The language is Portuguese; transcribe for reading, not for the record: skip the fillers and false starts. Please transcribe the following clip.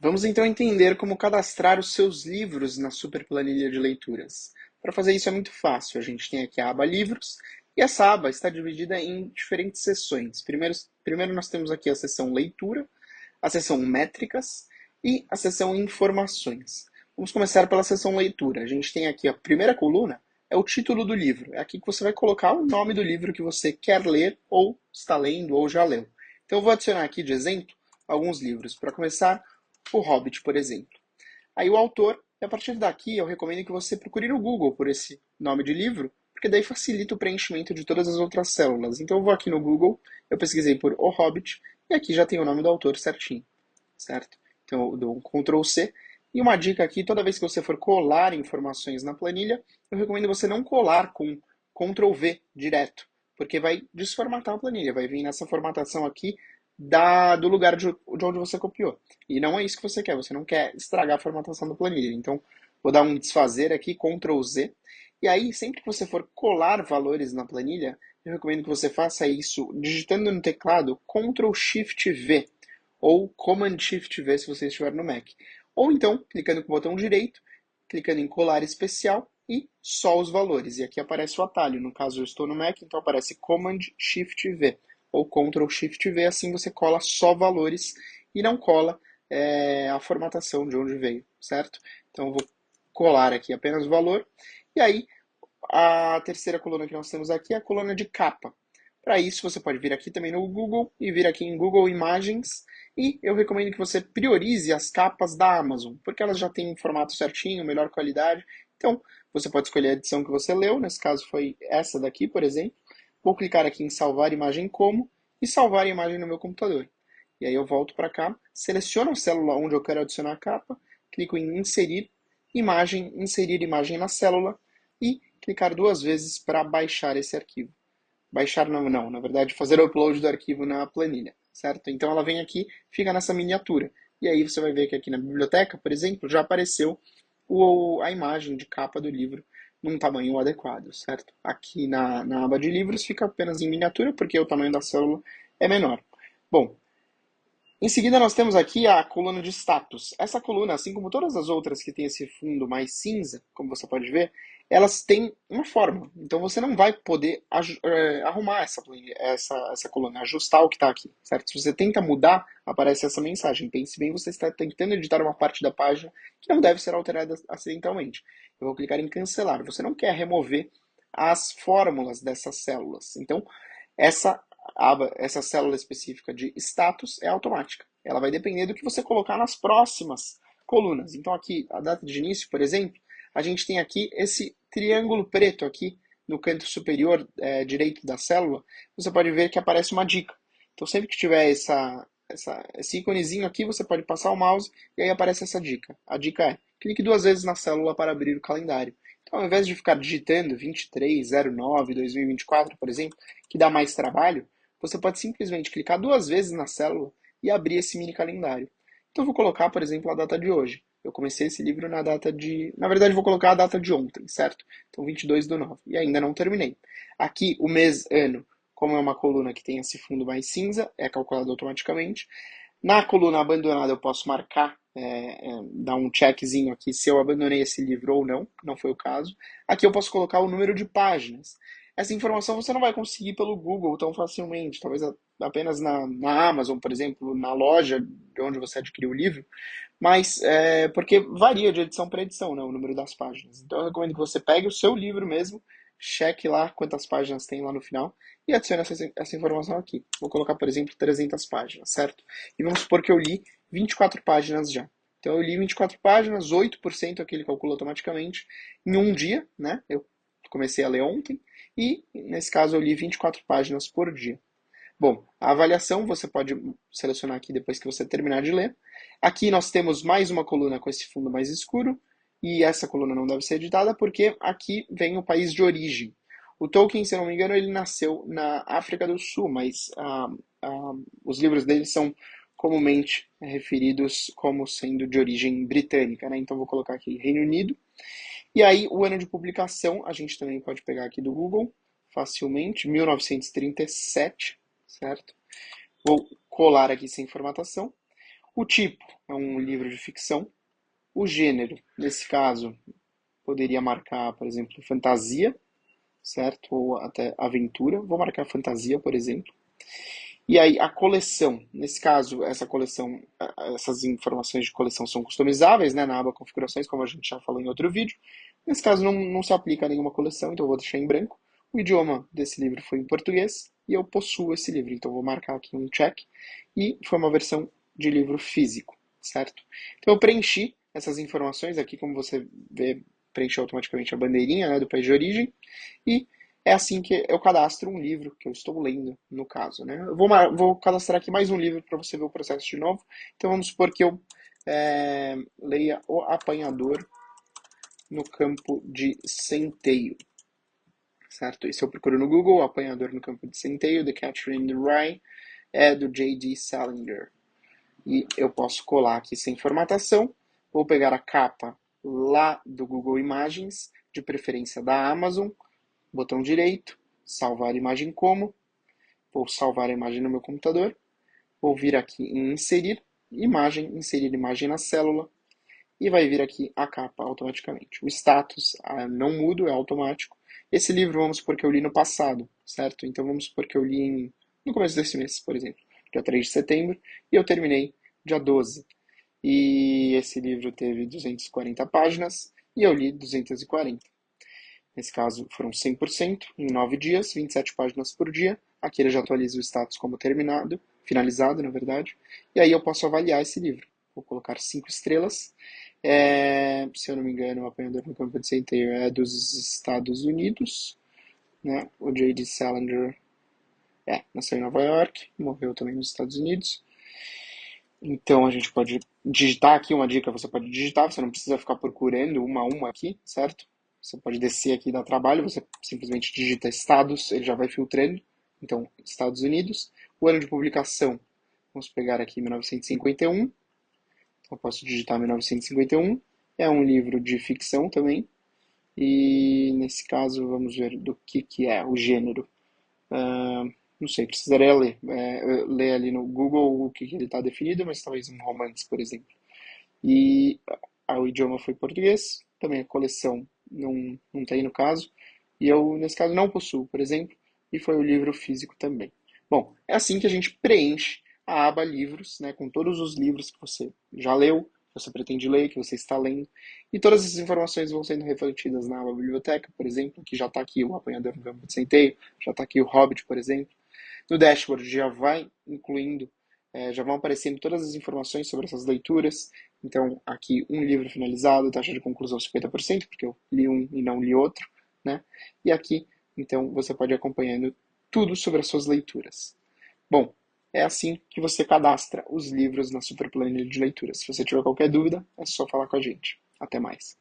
Vamos então entender como cadastrar os seus livros na Super Planilha de Leituras. Para fazer isso é muito fácil. A gente tem aqui a aba Livros e essa aba está dividida em diferentes seções. Primeiro nós temos aqui a seção Leitura, a seção Métricas e a seção Informações. Vamos começar pela seção Leitura. A gente tem aqui a primeira coluna, é o título do livro. É aqui que você vai colocar o nome do livro que você quer ler ou está lendo ou já leu. Então eu vou adicionar aqui de exemplo alguns livros. Para começar, O Hobbit, por exemplo. Aí o autor, e a partir daqui eu recomendo que você procure no Google por esse nome de livro, porque daí facilita o preenchimento de todas as outras células. Então eu vou aqui no Google, eu pesquisei por O Hobbit, e aqui já tem o nome do autor certinho, certo? Então eu dou um Ctrl C, e uma dica aqui, toda vez que você for colar informações na planilha, eu recomendo você não colar com Ctrl V direto, porque vai desformatar a planilha, vai vir nessa formatação aqui do lugar de onde você copiou. E não é isso que você quer, você não quer estragar a formatação da planilha. Então, vou dar um desfazer aqui, Ctrl Z. E aí, sempre que você for colar valores na planilha, eu recomendo que você faça isso digitando no teclado Ctrl Shift V ou Command Shift V se você estiver no Mac. Ou então, clicando com o botão direito, clicando em colar especial e só os valores. E aqui aparece o atalho. No caso, eu estou no Mac, então aparece Command Shift V ou Ctrl Shift V, assim você cola só valores e não cola a formatação de onde veio, certo? Então eu vou colar aqui apenas o valor. E aí, a terceira coluna que nós temos aqui é a coluna de capa. Para isso, você pode vir aqui também no Google e vir aqui em Google Imagens. E eu recomendo que você priorize as capas da Amazon, porque elas já têm um formato certinho, melhor qualidade. Então, você pode escolher a edição que você leu, nesse caso foi essa daqui, por exemplo. Vou clicar aqui em salvar imagem como e salvar a imagem no meu computador. E aí eu volto para cá, seleciono a célula onde eu quero adicionar a capa, clico em inserir imagem na célula e clicar duas vezes para baixar esse arquivo. Baixar não, na verdade fazer o upload do arquivo na planilha, certo? Então ela vem aqui, fica nessa miniatura. E aí você vai ver que aqui na biblioteca, por exemplo, já apareceu a imagem de capa do livro num tamanho adequado, certo? Aqui na aba de livros fica apenas em miniatura, porque o tamanho da célula é menor. Bom, em seguida, nós temos aqui a coluna de status. Essa coluna, assim como todas as outras que tem esse fundo mais cinza, como você pode ver, elas têm uma forma. Então, você não vai poder arrumar essa coluna, ajustar o que está aqui, certo? Se você tenta mudar, aparece essa mensagem. Pense bem, você está tentando editar uma parte da página que não deve ser alterada acidentalmente. Eu vou clicar em cancelar. Você não quer remover as fórmulas dessas células. Então, essa célula específica de status é automática. Ela vai depender do que você colocar nas próximas colunas. Então aqui, a data de início, por exemplo, a gente tem aqui esse triângulo preto aqui no canto superior direito da célula. Você pode ver que aparece uma dica. Então sempre que tiver esse íconezinho aqui, você pode passar o mouse e aí aparece essa dica. A dica é, clique duas vezes na célula para abrir o calendário. Então, ao invés de ficar digitando 23/09/2024, por exemplo, que dá mais trabalho, você pode simplesmente clicar duas vezes na célula e abrir esse mini calendário. Então eu vou colocar, por exemplo, a data de hoje. Eu comecei esse livro na data de... Na verdade, vou colocar a data de ontem, certo? Então 22/9. E ainda não terminei. Aqui, o mês, ano, como é uma coluna que tem esse fundo mais cinza, é calculado automaticamente. Na coluna abandonada eu posso marcar, dar um checkzinho aqui se eu abandonei esse livro ou não, não foi o caso. Aqui eu posso colocar o número de páginas. Essa informação você não vai conseguir pelo Google tão facilmente, talvez apenas na Amazon, por exemplo, na loja de onde você adquiriu o livro, mas porque varia de edição para edição, né, o número das páginas. Então eu recomendo que você pegue o seu livro mesmo, cheque lá quantas páginas tem lá no final e adicione essa informação aqui. Vou colocar, por exemplo, 300 páginas, certo? E vamos supor que eu li 24 páginas já. Então eu li 24 páginas, 8% aqui ele calcula automaticamente em um dia, né? Eu comecei a ler ontem e nesse caso eu li 24 páginas por dia. Bom, a avaliação você pode selecionar aqui depois que você terminar de ler. Aqui nós temos mais uma coluna com esse fundo mais escuro, e essa coluna não deve ser editada porque aqui vem o país de origem. O Tolkien, se eu não me engano, ele nasceu na África do Sul, mas os livros dele são comumente referidos como sendo de origem britânica, né? Então vou colocar aqui Reino Unido. E aí o ano de publicação a gente também pode pegar aqui do Google facilmente, 1937, certo? Vou colar aqui sem formatação. O tipo é um livro de ficção. O gênero, nesse caso, poderia marcar, por exemplo, fantasia, certo? Ou até aventura. Vou marcar fantasia, por exemplo. E aí a coleção, nesse caso, essa coleção, essas informações de coleção são customizáveis, né, na aba configurações, como a gente já falou em outro vídeo. Nesse caso não se aplica a nenhuma coleção, então eu vou deixar em branco. O idioma desse livro foi em português e eu possuo esse livro, então eu vou marcar aqui um check. E foi uma versão de livro físico, certo? Então eu preenchi essas informações aqui, como você vê, preencheu automaticamente a bandeirinha, né, do país de origem. E é assim que eu cadastro um livro que eu estou lendo, no caso, né? Eu vou cadastrar aqui mais um livro para você ver o processo de novo. Então vamos supor que eu leia O Apanhador no Campo de Centeio, certo? E se eu procuro no Google, O Apanhador no Campo de Centeio, The Catcher in the Rye, é do J.D. Salinger. E eu posso colar aqui sem formatação, vou pegar a capa lá do Google Imagens, de preferência da Amazon, botão direito, salvar imagem como, vou salvar a imagem no meu computador, vou vir aqui em inserir imagem na célula, e vai vir aqui a capa automaticamente. O status não mudo, é automático. Esse livro, vamos supor que eu li no passado, certo? Então vamos supor que eu li no começo desse mês, por exemplo, dia 3 de setembro, e eu terminei dia 12. E esse livro teve 240 páginas, e eu li 240. Nesse caso, foram 100% em 9 dias, 27 páginas por dia. Aqui ele já atualiza o status como terminado, finalizado, na verdade. E aí eu posso avaliar esse livro. Vou colocar 5 estrelas. Se eu não me engano, o Apanhador no Campo de Centeio é dos Estados Unidos. Né? O J.D. Salinger nasceu em Nova York, morreu também nos Estados Unidos. Então a gente pode digitar aqui uma dica, você pode digitar, você não precisa ficar procurando uma a uma aqui, certo? Você pode descer aqui e dar trabalho, você simplesmente digita estados, ele já vai filtrando. Então, Estados Unidos. O ano de publicação, vamos pegar aqui 1951. Então, eu posso digitar 1951. É um livro de ficção também. E nesse caso, vamos ver do que é o gênero. Não sei, precisaria ler ali no Google o que ele está definido, mas talvez um romance, por exemplo. E o idioma foi português, também a coleção não tem no caso, e eu, nesse caso, não possuo, por exemplo, e foi o livro físico também. Bom, é assim que a gente preenche a aba livros, né, com todos os livros que você já leu, que você pretende ler, que você está lendo, e todas essas informações vão sendo refletidas na aba biblioteca, por exemplo, que já está aqui o Apanhador no Campo de Centeio, já está aqui o Hobbit, por exemplo. No dashboard já vai incluindo, já vão aparecendo todas as informações sobre essas leituras. Então, aqui um livro finalizado, taxa de conclusão 50%, porque eu li um e não li outro, né? E aqui, então, você pode ir acompanhando tudo sobre as suas leituras. Bom, é assim que você cadastra os livros na Super Planilha de Leituras. Se você tiver qualquer dúvida, é só falar com a gente. Até mais.